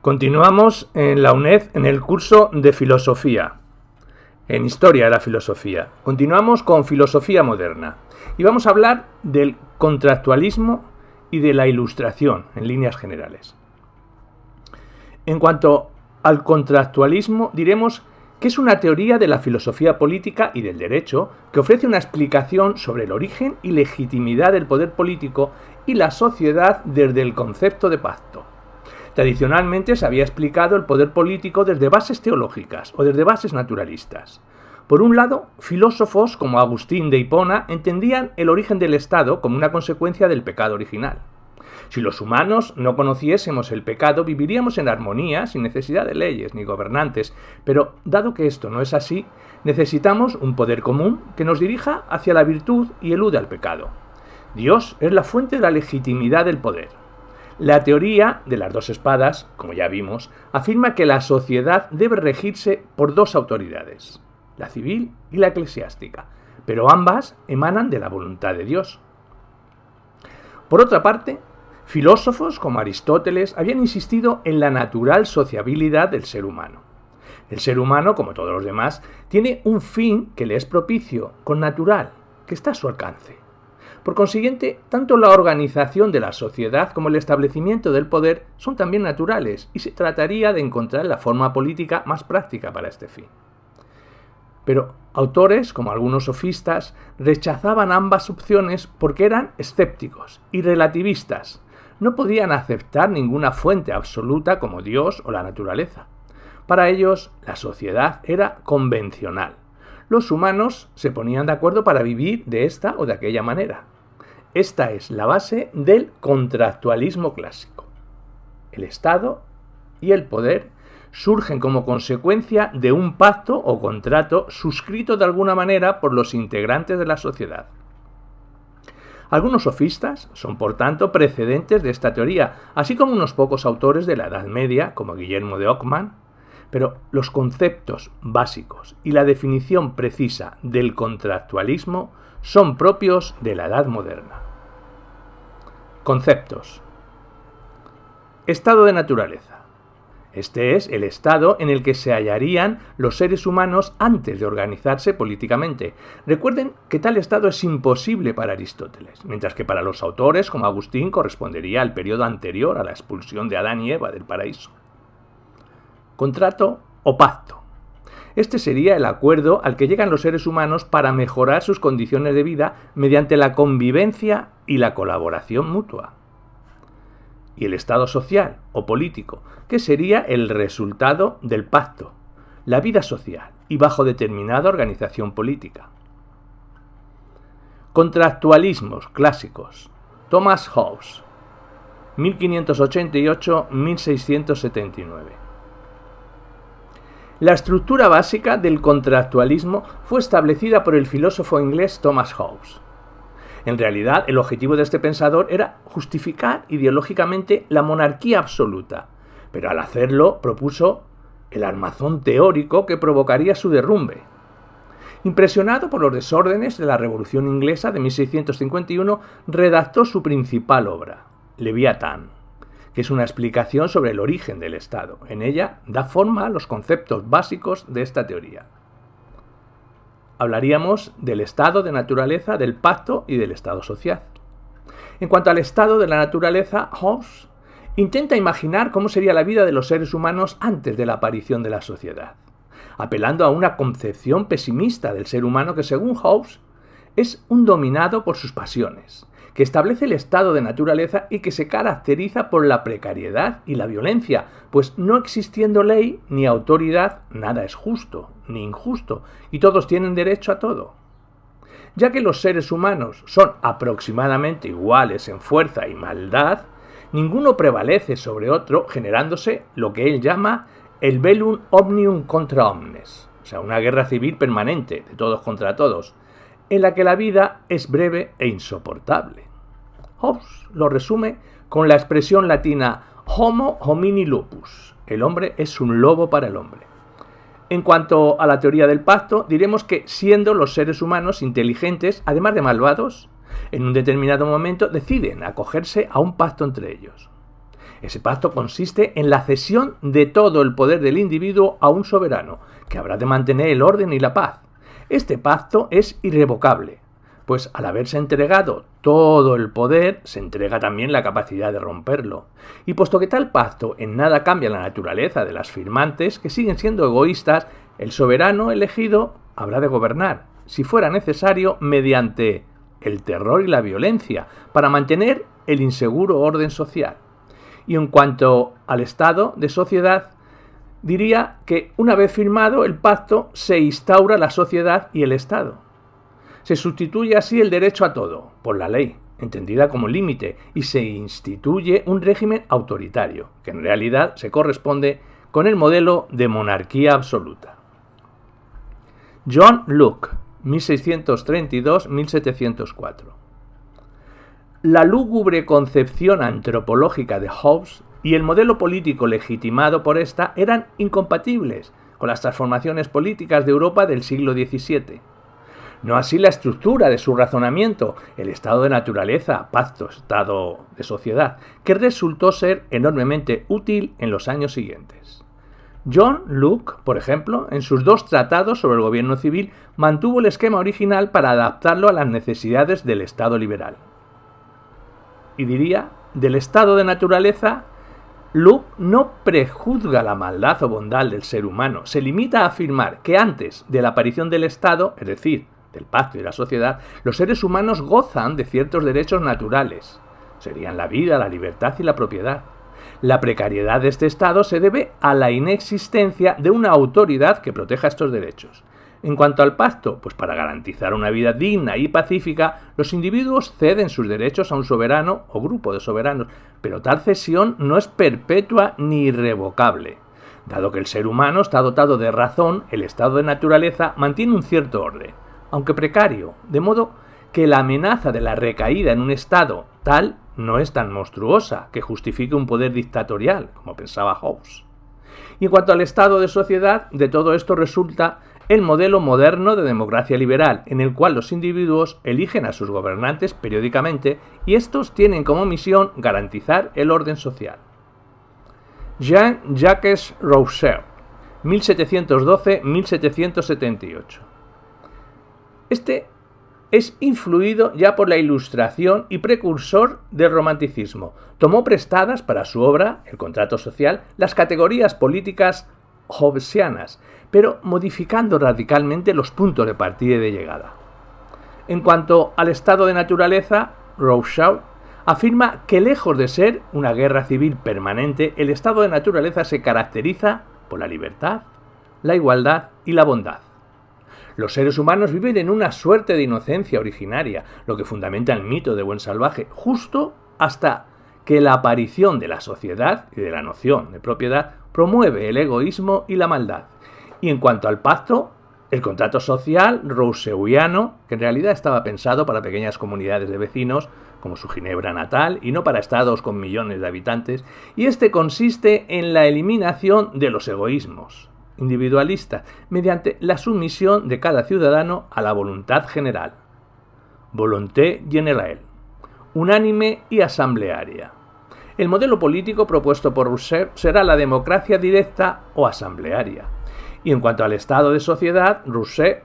Continuamos en la UNED en el curso de filosofía, en historia de la filosofía. Continuamos con filosofía moderna y vamos a hablar del contractualismo y de la ilustración en líneas generales. En cuanto al contractualismo, diremos que es una teoría de la filosofía política y del derecho que ofrece una explicación sobre el origen y legitimidad del poder político y la sociedad desde el concepto de pacto. Tradicionalmente se había explicado el poder político desde bases teológicas o desde bases naturalistas. Por un lado, filósofos como Agustín de Hipona entendían el origen del Estado como una consecuencia del pecado original. Si los humanos no conociésemos el pecado, viviríamos en armonía, sin necesidad de leyes ni gobernantes, pero dado que esto no es así, necesitamos un poder común que nos dirija hacia la virtud y elude al pecado. Dios es la fuente de la legitimidad del poder. La teoría de las dos espadas, como ya vimos, afirma que la sociedad debe regirse por dos autoridades, la civil y la eclesiástica, pero ambas emanan de la voluntad de Dios. Por otra parte, filósofos como Aristóteles habían insistido en la natural sociabilidad del ser humano. El ser humano, como todos los demás, tiene un fin que le es propicio, con natural, que está a su alcance. Por consiguiente, tanto la organización de la sociedad como el establecimiento del poder son también naturales y se trataría de encontrar la forma política más práctica para este fin. Pero autores, como algunos sofistas, rechazaban ambas opciones porque eran escépticos y relativistas. No podían aceptar ninguna fuente absoluta como Dios o la naturaleza. Para ellos, la sociedad era convencional. Los humanos se ponían de acuerdo para vivir de esta o de aquella manera. Esta es la base del contractualismo clásico. El Estado y el poder surgen como consecuencia de un pacto o contrato suscrito de alguna manera por los integrantes de la sociedad. Algunos sofistas son, por tanto, precedentes de esta teoría, así como unos pocos autores de la Edad Media, como Guillermo de Ockham, pero los conceptos básicos y la definición precisa del contractualismo son propios de la Edad Moderna. Conceptos. Estado de naturaleza. Este es el estado en el que se hallarían los seres humanos antes de organizarse políticamente. Recuerden que tal estado es imposible para Aristóteles, mientras que para los autores como Agustín correspondería al periodo anterior a la expulsión de Adán y Eva del paraíso. Contrato o pacto. Este sería el acuerdo al que llegan los seres humanos para mejorar sus condiciones de vida mediante la convivencia y la colaboración mutua. Y el estado social o político, que sería el resultado del pacto, la vida social y bajo determinada organización política. Contractualismos clásicos. Thomas Hobbes, 1588-1679. La estructura básica del contractualismo fue establecida por el filósofo inglés Thomas Hobbes. En realidad, el objetivo de este pensador era justificar ideológicamente la monarquía absoluta, pero al hacerlo propuso el armazón teórico que provocaría su derrumbe. Impresionado por los desórdenes de la Revolución Inglesa de 1651, redactó su principal obra, Leviatán, que es una explicación sobre el origen del Estado. En ella da forma a los conceptos básicos de esta teoría. Hablaríamos del estado de naturaleza, del pacto y del estado social. En cuanto al estado de la naturaleza, Hobbes intenta imaginar cómo sería la vida de los seres humanos antes de la aparición de la sociedad, apelando a una concepción pesimista del ser humano que, según Hobbes, es un dominado por sus pasiones, que establece el estado de naturaleza y que se caracteriza por la precariedad y la violencia, pues no existiendo ley ni autoridad, nada es justo ni injusto, y todos tienen derecho a todo. Ya que los seres humanos son aproximadamente iguales en fuerza y maldad, ninguno prevalece sobre otro, generándose lo que él llama el bellum omnium contra omnes, o sea, una guerra civil permanente, de todos contra todos, en la que la vida es breve e insoportable. Hobbes lo resume con la expresión latina homo homini lupus, el hombre es un lobo para el hombre. En cuanto a la teoría del pacto, diremos que siendo los seres humanos inteligentes, además de malvados, en un determinado momento deciden acogerse a un pacto entre ellos. Ese pacto consiste en la cesión de todo el poder del individuo a un soberano, que habrá de mantener el orden y la paz. Este pacto es irrevocable, pues al haberse entregado todo el poder, se entrega también la capacidad de romperlo. Y puesto que tal pacto en nada cambia la naturaleza de las firmantes, que siguen siendo egoístas, el soberano elegido habrá de gobernar, si fuera necesario, mediante el terror y la violencia, para mantener el inseguro orden social. Y en cuanto al estado de sociedad, diría que una vez firmado el pacto se instaura la sociedad y el Estado. Se sustituye así el derecho a todo, por la ley, entendida como límite, y se instituye un régimen autoritario, que en realidad se corresponde con el modelo de monarquía absoluta. John Locke, 1632-1704. La lúgubre concepción antropológica de Hobbes y el modelo político legitimado por esta eran incompatibles con las transformaciones políticas de Europa del siglo XVII. No así la estructura de su razonamiento, el estado de naturaleza, pacto, estado de sociedad, que resultó ser enormemente útil en los años siguientes. John Locke, por ejemplo, en sus 2 tratados sobre el gobierno civil, mantuvo el esquema original para adaptarlo a las necesidades del Estado liberal. Y diría, del estado de naturaleza, Locke no prejuzga la maldad o bondad del ser humano, se limita a afirmar que antes de la aparición del Estado, es decir, del pacto y la sociedad, los seres humanos gozan de ciertos derechos naturales. Serían la vida, la libertad y la propiedad. La precariedad de este estado se debe a la inexistencia de una autoridad que proteja estos derechos. En cuanto al pacto, pues para garantizar una vida digna y pacífica, los individuos ceden sus derechos a un soberano o grupo de soberanos, pero tal cesión no es perpetua ni irrevocable. Dado que el ser humano está dotado de razón, el estado de naturaleza mantiene un cierto orden, aunque precario, de modo que la amenaza de la recaída en un estado tal no es tan monstruosa que justifique un poder dictatorial, como pensaba Hobbes. Y en cuanto al estado de sociedad, de todo esto resulta el modelo moderno de democracia liberal, en el cual los individuos eligen a sus gobernantes periódicamente y estos tienen como misión garantizar el orden social. Jean-Jacques Rousseau, 1712-1778. Este es influido ya por la Ilustración y precursor del Romanticismo. Tomó prestadas para su obra, El contrato social, las categorías políticas hobbesianas, pero modificando radicalmente los puntos de partida y de llegada. En cuanto al estado de naturaleza, Rousseau afirma que lejos de ser una guerra civil permanente, el estado de naturaleza se caracteriza por la libertad, la igualdad y la bondad. Los seres humanos viven en una suerte de inocencia originaria, lo que fundamenta el mito de buen salvaje, justo hasta que la aparición de la sociedad y de la noción de propiedad promueve el egoísmo y la maldad. Y en cuanto al pacto, el contrato social rousseauiano, que en realidad estaba pensado para pequeñas comunidades de vecinos, como su Ginebra natal, y no para estados con millones de habitantes, y este consiste en la eliminación de los egoísmos individualistas, mediante la sumisión de cada ciudadano a la voluntad general. Volonté générale, unánime y asamblearia. El modelo político propuesto por Rousseau será la democracia directa o asamblearia. Y en cuanto al estado de sociedad, Rousseau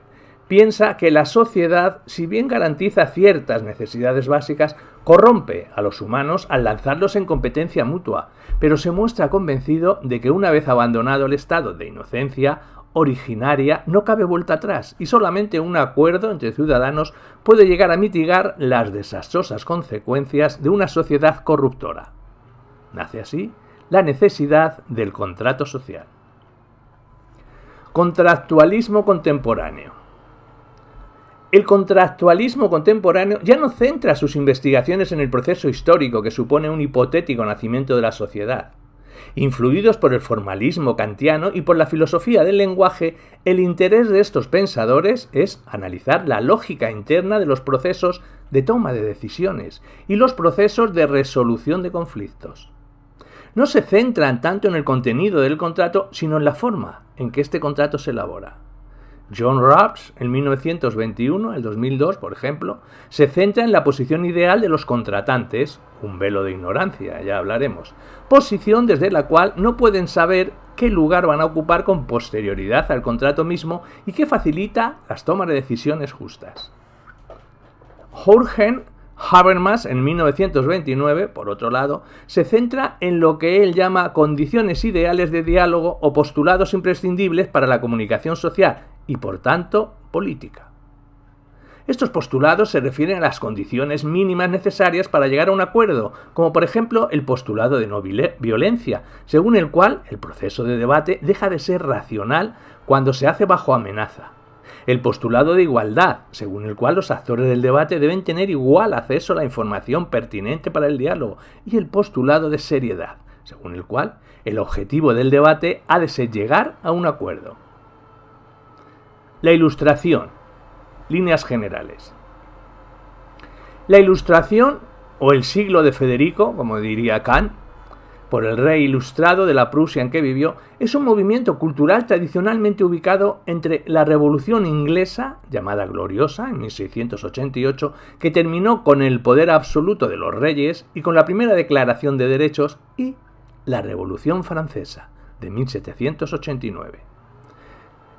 piensa que la sociedad, si bien garantiza ciertas necesidades básicas, corrompe a los humanos al lanzarlos en competencia mutua, pero se muestra convencido de que una vez abandonado el estado de inocencia originaria, no cabe vuelta atrás y solamente un acuerdo entre ciudadanos puede llegar a mitigar las desastrosas consecuencias de una sociedad corruptora. Nace así la necesidad del contrato social. Contractualismo contemporáneo. El contractualismo contemporáneo ya no centra sus investigaciones en el proceso histórico que supone un hipotético nacimiento de la sociedad. Influidos por el formalismo kantiano y por la filosofía del lenguaje, el interés de estos pensadores es analizar la lógica interna de los procesos de toma de decisiones y los procesos de resolución de conflictos. No se centran tanto en el contenido del contrato, sino en la forma en que este contrato se elabora. John Rawls, en 1921, el 2002, por ejemplo, se centra en la posición ideal de los contratantes, un velo de ignorancia, ya hablaremos, posición desde la cual no pueden saber qué lugar van a ocupar con posterioridad al contrato mismo y que facilita las tomas de decisiones justas. Jürgen Habermas, en 1929, por otro lado, se centra en lo que él llama condiciones ideales de diálogo o postulados imprescindibles para la comunicación social y, por tanto, política. Estos postulados se refieren a las condiciones mínimas necesarias para llegar a un acuerdo, como por ejemplo el postulado de no violencia, según el cual el proceso de debate deja de ser racional cuando se hace bajo amenaza. El postulado de igualdad, según el cual los actores del debate deben tener igual acceso a la información pertinente para el diálogo, y el postulado de seriedad, según el cual el objetivo del debate ha de ser llegar a un acuerdo. La Ilustración. Líneas generales. La Ilustración, o el siglo de Federico, como diría Kant, por el rey ilustrado de la Prusia en que vivió, es un movimiento cultural tradicionalmente ubicado entre la Revolución Inglesa, llamada Gloriosa, en 1688, que terminó con el poder absoluto de los reyes y con la primera Declaración de Derechos, y la Revolución Francesa, de 1789.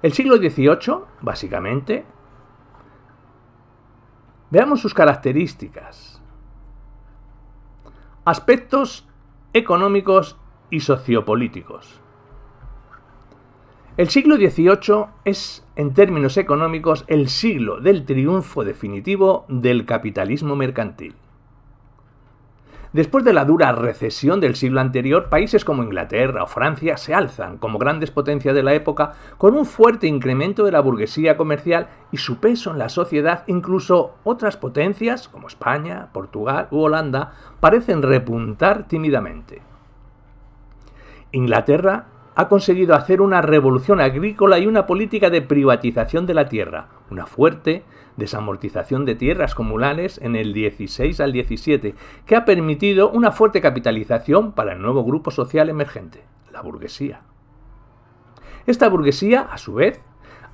El siglo XVIII, básicamente, veamos sus características. Aspectos económicos y sociopolíticos. El siglo XVIII es, en términos económicos, el siglo del triunfo definitivo del capitalismo mercantil. Después de la dura recesión del siglo anterior, países como Inglaterra o Francia se alzan como grandes potencias de la época con un fuerte incremento de la burguesía comercial y su peso en la sociedad. Incluso otras potencias como España, Portugal u Holanda parecen repuntar tímidamente. Inglaterra ha conseguido hacer una revolución agrícola y una política de privatización de la tierra, una fuerte desamortización de tierras comunales en el 16 al 17, que ha permitido una fuerte capitalización para el nuevo grupo social emergente, la burguesía. Esta burguesía, a su vez,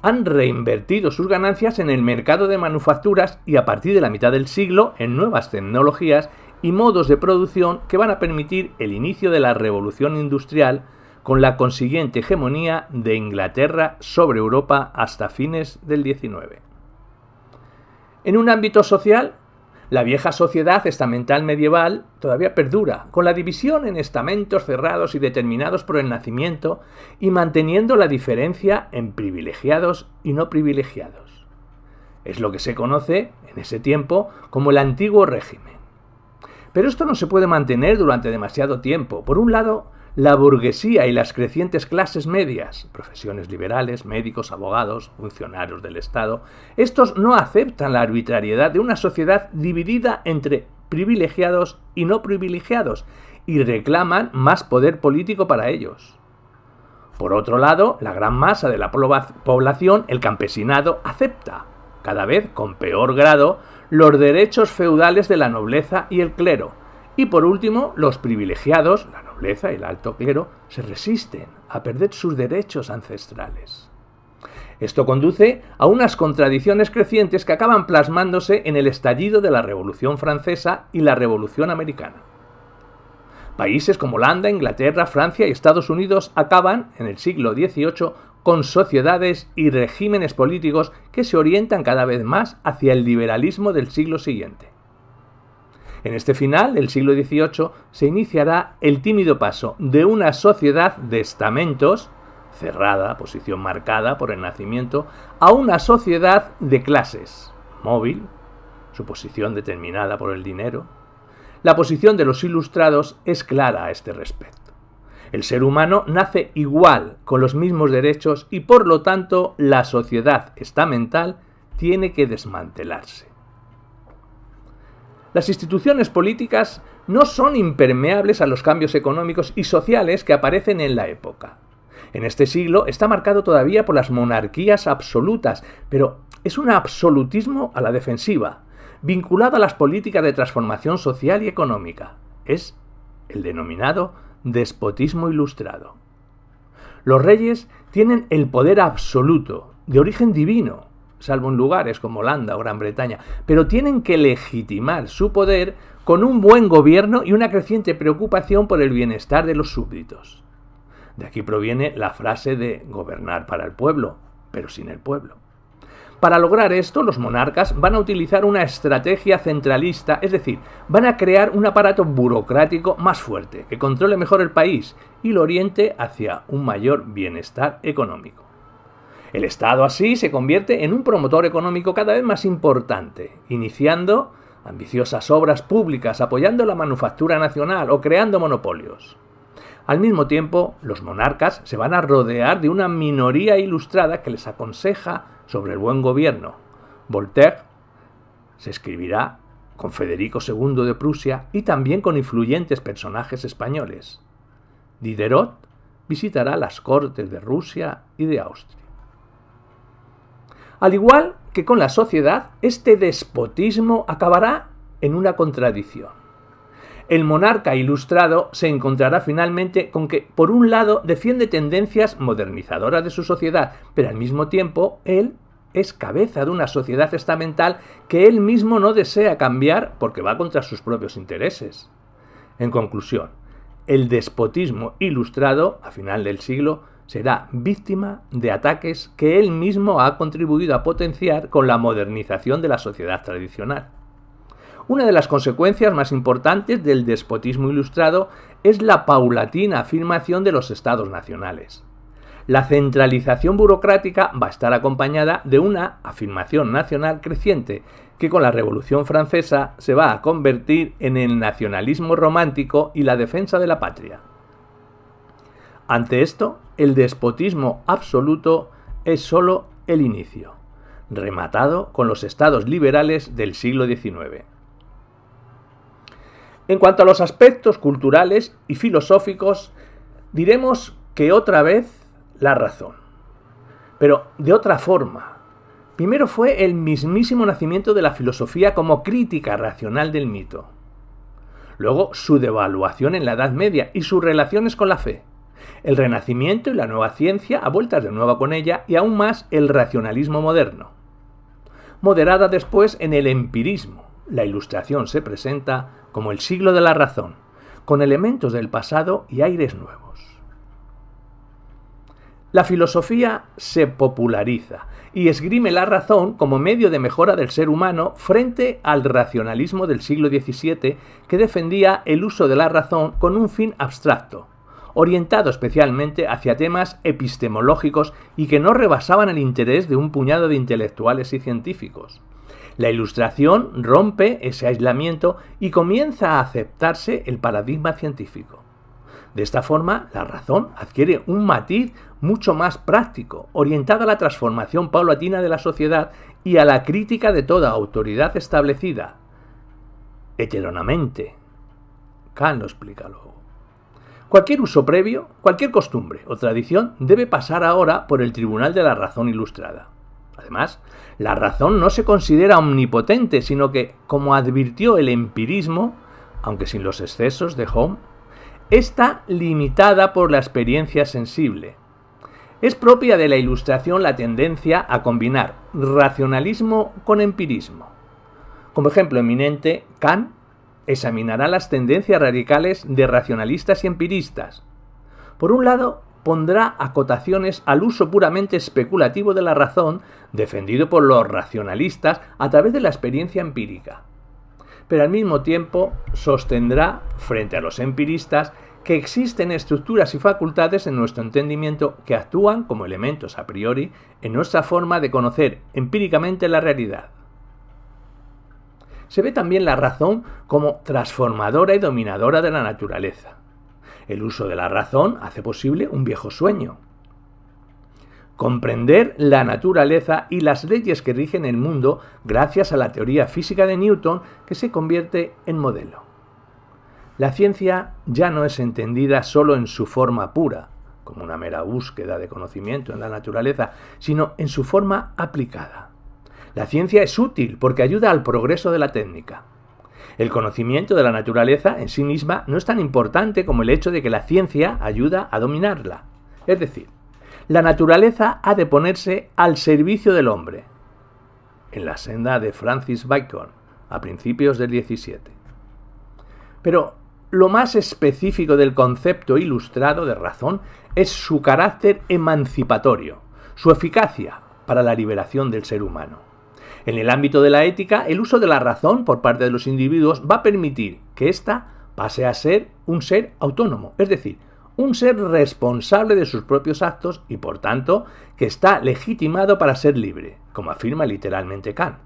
han reinvertido sus ganancias en el mercado de manufacturas y a partir de la mitad del siglo en nuevas tecnologías y modos de producción que van a permitir el inicio de la revolución industrial con la consiguiente hegemonía de Inglaterra sobre Europa hasta fines del XIX. En un ámbito social, la vieja sociedad estamental medieval todavía perdura, con la división en estamentos cerrados y determinados por el nacimiento y manteniendo la diferencia en privilegiados y no privilegiados. Es lo que se conoce en ese tiempo como el antiguo régimen. Pero esto no se puede mantener durante demasiado tiempo. Por un lado, la burguesía y las crecientes clases medias, profesiones liberales, médicos, abogados, funcionarios del Estado, estos no aceptan la arbitrariedad de una sociedad dividida entre privilegiados y no privilegiados y reclaman más poder político para ellos. Por otro lado, la gran masa de la población, el campesinado, acepta, cada vez con peor grado, los derechos feudales de la nobleza y el clero. Y por último, los privilegiados, la nobleza y el alto clero, se resisten a perder sus derechos ancestrales. Esto conduce a unas contradicciones crecientes que acaban plasmándose en el estallido de la Revolución Francesa y la Revolución Americana. Países como Holanda, Inglaterra, Francia y Estados Unidos acaban, en el siglo XVIII, con sociedades y regímenes políticos que se orientan cada vez más hacia el liberalismo del siglo siguiente. En este final del siglo XVIII se iniciará el tímido paso de una sociedad de estamentos, cerrada, posición marcada por el nacimiento, a una sociedad de clases, móvil, su posición determinada por el dinero. La posición de los ilustrados es clara a este respecto. El ser humano nace igual, con los mismos derechos y por lo tanto la sociedad estamental tiene que desmantelarse. Las instituciones políticas no son impermeables a los cambios económicos y sociales que aparecen en la época. En este siglo está marcado todavía por las monarquías absolutas, pero es un absolutismo a la defensiva, vinculado a las políticas de transformación social y económica. Es el denominado despotismo ilustrado. Los reyes tienen el poder absoluto de origen divino, salvo en lugares como Holanda o Gran Bretaña, pero tienen que legitimar su poder con un buen gobierno y una creciente preocupación por el bienestar de los súbditos. De aquí proviene la frase de gobernar para el pueblo, pero sin el pueblo. Para lograr esto, los monarcas van a utilizar una estrategia centralista, es decir, van a crear un aparato burocrático más fuerte, que controle mejor el país y lo oriente hacia un mayor bienestar económico. El Estado así se convierte en un promotor económico cada vez más importante, iniciando ambiciosas obras públicas, apoyando la manufactura nacional o creando monopolios. Al mismo tiempo, los monarcas se van a rodear de una minoría ilustrada que les aconseja sobre el buen gobierno. Voltaire se escribirá con Federico II de Prusia y también con influyentes personajes españoles. Diderot visitará las cortes de Rusia y de Austria. Al igual que con la sociedad, este despotismo acabará en una contradicción. El monarca ilustrado se encontrará finalmente con que, por un lado, defiende tendencias modernizadoras de su sociedad, pero al mismo tiempo, él es cabeza de una sociedad estamental que él mismo no desea cambiar porque va contra sus propios intereses. En conclusión, el despotismo ilustrado, a final del siglo, será víctima de ataques que él mismo ha contribuido a potenciar con la modernización de la sociedad tradicional. Una de las consecuencias más importantes del despotismo ilustrado es la paulatina afirmación de los estados nacionales. La centralización burocrática va a estar acompañada de una afirmación nacional creciente que con la Revolución Francesa se va a convertir en el nacionalismo romántico y la defensa de la patria. Ante esto, el despotismo absoluto es solo el inicio, rematado con los estados liberales del siglo XIX. En cuanto a los aspectos culturales y filosóficos, diremos que otra vez la razón, pero de otra forma. Primero fue el mismísimo nacimiento de la filosofía como crítica racional del mito. Luego su devaluación en la Edad Media y sus relaciones con la fe. El Renacimiento y la nueva ciencia a vueltas de nuevo con ella y aún más el racionalismo moderno. Moderada después en el empirismo. La Ilustración se presenta como el siglo de la razón, con elementos del pasado y aires nuevos. La filosofía se populariza y esgrime la razón como medio de mejora del ser humano frente al racionalismo del siglo XVII que defendía el uso de la razón con un fin abstracto, orientado especialmente hacia temas epistemológicos y que no rebasaban el interés de un puñado de intelectuales y científicos. La Ilustración rompe ese aislamiento y comienza a aceptarse el paradigma científico. De esta forma, la razón adquiere un matiz mucho más práctico, orientado a la transformación paulatina de la sociedad y a la crítica de toda autoridad establecida. Heteróneamente. Kant lo explica luego. Cualquier uso previo, cualquier costumbre o tradición debe pasar ahora por el tribunal de la razón ilustrada. Además, la razón no se considera omnipotente, sino que, como advirtió el empirismo, aunque sin los excesos de Hume, está limitada por la experiencia sensible. Es propia de la Ilustración la tendencia a combinar racionalismo con empirismo. Como ejemplo eminente, Kant examinará las tendencias radicales de racionalistas y empiristas. Por un lado, pondrá acotaciones al uso puramente especulativo de la razón, defendido por los racionalistas a través de la experiencia empírica. Pero al mismo tiempo sostendrá, frente a los empiristas, que existen estructuras y facultades en nuestro entendimiento que actúan como elementos a priori en nuestra forma de conocer empíricamente la realidad. Se ve también la razón como transformadora y dominadora de la naturaleza. El uso de la razón hace posible un viejo sueño. Comprender la naturaleza y las leyes que rigen el mundo gracias a la teoría física de Newton que se convierte en modelo. La ciencia ya no es entendida solo en su forma pura, como una mera búsqueda de conocimiento en la naturaleza, sino en su forma aplicada. La ciencia es útil porque ayuda al progreso de la técnica. El conocimiento de la naturaleza en sí misma no es tan importante como el hecho de que la ciencia ayuda a dominarla. Es decir, La naturaleza ha de ponerse al servicio del hombre, en la senda de Francis Bacon, a principios del XVII. Pero lo más específico del concepto ilustrado de razón es su carácter emancipatorio, su eficacia para la liberación del ser humano. En el ámbito de la ética, el uso de la razón por parte de los individuos va a permitir que ésta pase a ser un ser autónomo, es decir, un ser responsable de sus propios actos y, por tanto, que está legitimado para ser libre, como afirma literalmente Kant,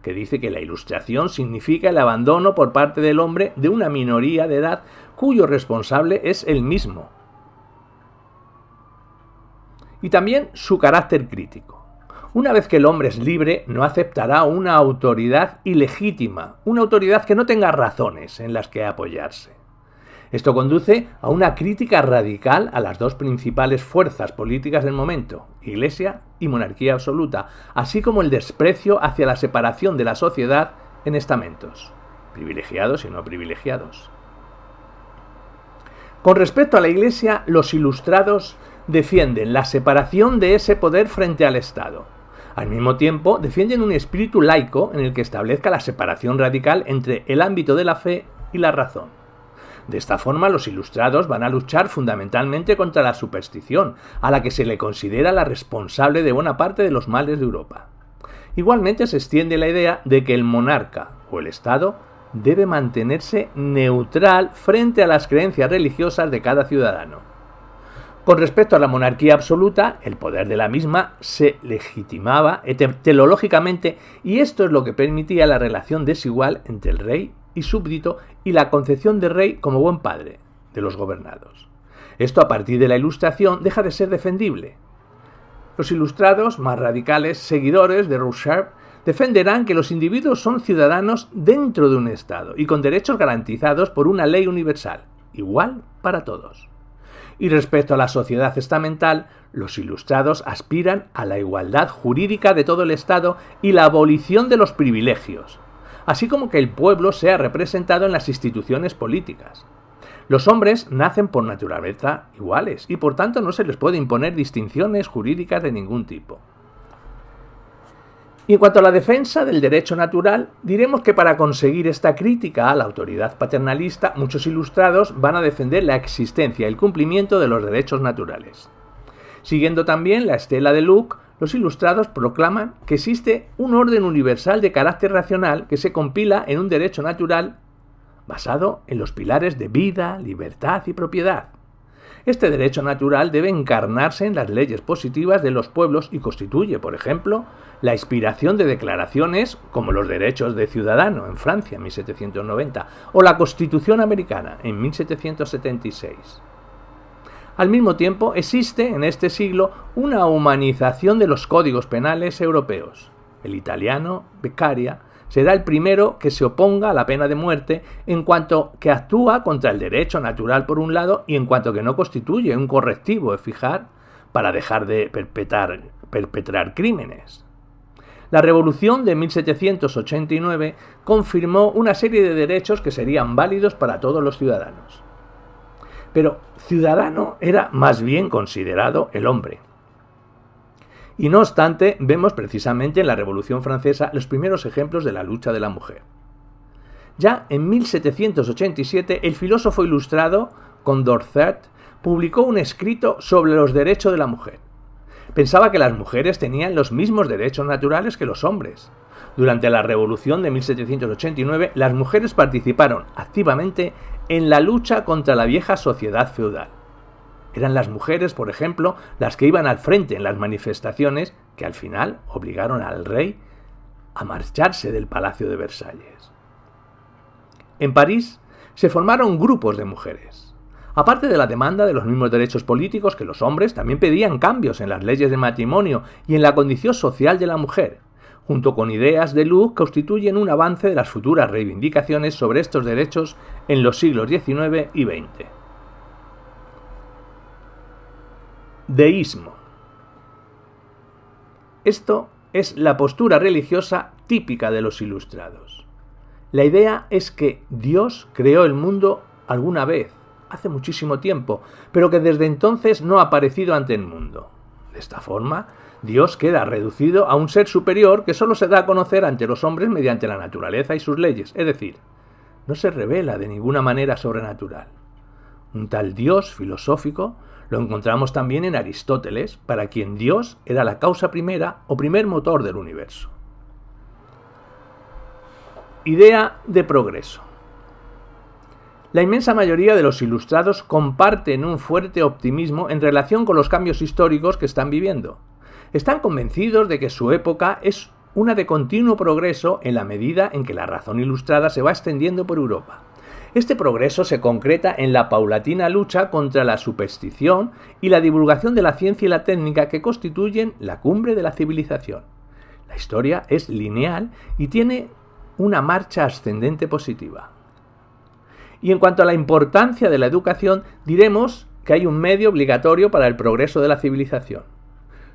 que dice que la ilustración significa el abandono por parte del hombre de una minoría de edad cuyo responsable es él mismo. Y también su carácter crítico. Una vez que el hombre es libre, no aceptará una autoridad ilegítima, una autoridad que no tenga razones en las que apoyarse. Esto conduce a una crítica radical a las dos principales fuerzas políticas del momento, Iglesia y monarquía absoluta, así como el desprecio hacia la separación de la sociedad en estamentos, privilegiados y no privilegiados. Con respecto a la Iglesia, los ilustrados defienden la separación de ese poder frente al Estado. Al mismo tiempo, defienden un espíritu laico en el que establezca la separación radical entre el ámbito de la fe y la razón. De esta forma, los ilustrados van a luchar fundamentalmente contra la superstición, a la que se le considera la responsable de buena parte de los males de Europa. Igualmente se extiende la idea de que el monarca o el Estado debe mantenerse neutral frente a las creencias religiosas de cada ciudadano. Con respecto a la monarquía absoluta, el poder de la misma se legitimaba teleológicamente y esto es lo que permitía la relación desigual entre el rey y súbdito y la concepción de rey como buen padre de los gobernados. Esto a partir de la Ilustración deja de ser defendible. Los ilustrados, más radicales, seguidores de Rousseau, defenderán que los individuos son ciudadanos dentro de un Estado y con derechos garantizados por una ley universal, igual para todos. Y respecto a la sociedad estamental, los ilustrados aspiran a la igualdad jurídica de todo el Estado y la abolición de los privilegios, así como que el pueblo sea representado en las instituciones políticas. Los hombres nacen por naturaleza iguales y por tanto no se les puede imponer distinciones jurídicas de ningún tipo. Y en cuanto a la defensa del derecho natural, diremos que para conseguir esta crítica a la autoridad paternalista, muchos ilustrados van a defender la existencia y el cumplimiento de los derechos naturales. Siguiendo también la estela de Locke, los ilustrados proclaman que existe un orden universal de carácter racional que se compila en un derecho natural basado en los pilares de vida, libertad y propiedad. Este derecho natural debe encarnarse en las leyes positivas de los pueblos y constituye, por ejemplo, la inspiración de declaraciones como los derechos de ciudadano en Francia en 1790 o la Constitución americana en 1776. Al mismo tiempo, existe en este siglo una humanización de los códigos penales europeos. El italiano Beccaria será el primero que se oponga a la pena de muerte en cuanto que actúa contra el derecho natural por un lado y en cuanto que no constituye un correctivo eficaz para dejar de perpetrar crímenes. La Revolución de 1789 confirmó una serie de derechos que serían válidos para todos los ciudadanos. Pero ciudadano era más bien considerado el hombre. Y no obstante, vemos precisamente en la Revolución Francesa los primeros ejemplos de la lucha de la mujer. Ya en 1787, el filósofo ilustrado Condorcet publicó un escrito sobre los derechos de la mujer. Pensaba que las mujeres tenían los mismos derechos naturales que los hombres. Durante la Revolución de 1789, las mujeres participaron activamente en la lucha contra la vieja sociedad feudal. Eran las mujeres, por ejemplo, las que iban al frente en las manifestaciones que al final obligaron al rey a marcharse del Palacio de Versalles. En París se formaron grupos de mujeres. Aparte de la demanda de los mismos derechos políticos que los hombres, también pedían cambios en las leyes de matrimonio y en la condición social de la mujer. Junto con ideas de Locke, constituyen un avance de las futuras reivindicaciones sobre estos derechos en los siglos XIX y XX. Deísmo. Esto es la postura religiosa típica de los ilustrados. La idea es que Dios creó el mundo alguna vez, hace muchísimo tiempo, pero que desde entonces no ha aparecido ante el mundo. De esta forma, Dios queda reducido a un ser superior que solo se da a conocer ante los hombres mediante la naturaleza y sus leyes, es decir, no se revela de ninguna manera sobrenatural. Un tal Dios filosófico lo encontramos también en Aristóteles, para quien Dios era la causa primera o primer motor del universo. Idea de progreso. La inmensa mayoría de los ilustrados comparten un fuerte optimismo en relación con los cambios históricos que están viviendo. Están convencidos de que su época es una de continuo progreso en la medida en que la razón ilustrada se va extendiendo por Europa. Este progreso se concreta en la paulatina lucha contra la superstición y la divulgación de la ciencia y la técnica que constituyen la cumbre de la civilización. La historia es lineal y tiene una marcha ascendente positiva. Y en cuanto a la importancia de la educación, diremos que hay un medio obligatorio para el progreso de la civilización.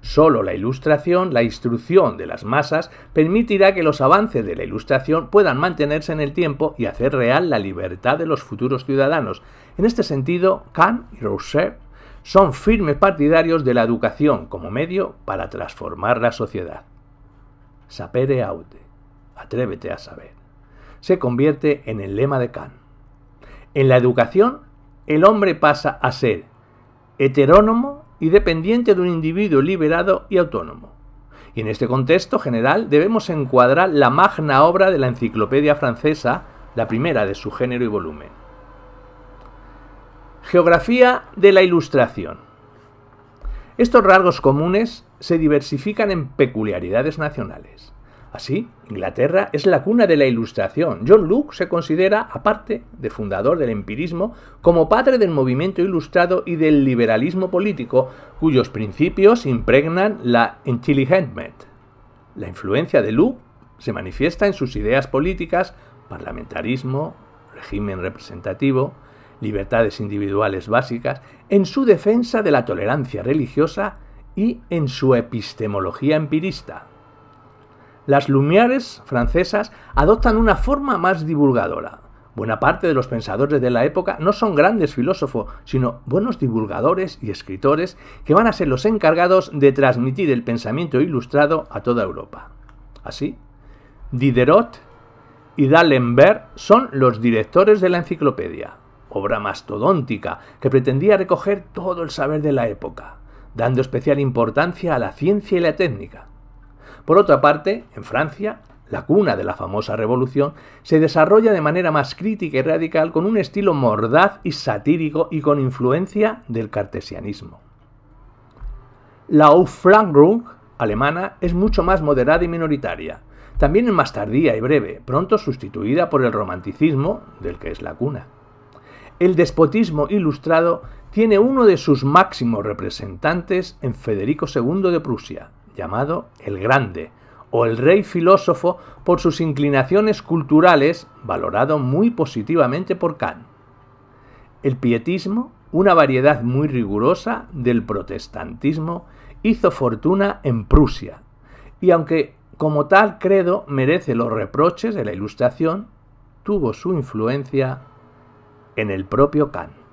Solo la ilustración, la instrucción de las masas, permitirá que los avances de la ilustración puedan mantenerse en el tiempo y hacer real la libertad de los futuros ciudadanos. En este sentido, Kant y Rousseau son firmes partidarios de la educación como medio para transformar la sociedad. Sapere aude, atrévete a saber, se convierte en el lema de Kant. En la educación, el hombre pasa a ser heterónomo y dependiente de un individuo liberado y autónomo. Y en este contexto general debemos encuadrar la magna obra de la Enciclopedia Francesa, la primera de su género y volumen. Geografía de la Ilustración. Estos rasgos comunes se diversifican en peculiaridades nacionales. Así, Inglaterra es la cuna de la Ilustración. John Locke se considera, aparte de fundador del empirismo, como padre del movimiento ilustrado y del liberalismo político, cuyos principios impregnan la Enlightenment. La influencia de Locke se manifiesta en sus ideas políticas, parlamentarismo, régimen representativo, libertades individuales básicas, en su defensa de la tolerancia religiosa y en su epistemología empirista. Las Lumières francesas adoptan una forma más divulgadora. Buena parte de los pensadores de la época no son grandes filósofos, sino buenos divulgadores y escritores que van a ser los encargados de transmitir el pensamiento ilustrado a toda Europa. Así, Diderot y D'Alembert son los directores de la enciclopedia, obra mastodóntica que pretendía recoger todo el saber de la época, dando especial importancia a la ciencia y la técnica. Por otra parte, en Francia, la cuna de la famosa Revolución, se desarrolla de manera más crítica y radical con un estilo mordaz y satírico y con influencia del cartesianismo. La Aufklärung alemana es mucho más moderada y minoritaria, también es más tardía y breve, pronto sustituida por el romanticismo, del que es la cuna. El despotismo ilustrado tiene uno de sus máximos representantes en Federico II de Prusia, llamado el Grande, o el rey filósofo por sus inclinaciones culturales, valorado muy positivamente por Kant. El pietismo, una variedad muy rigurosa del protestantismo, hizo fortuna en Prusia, y aunque como tal credo merece los reproches de la Ilustración, tuvo su influencia en el propio Kant.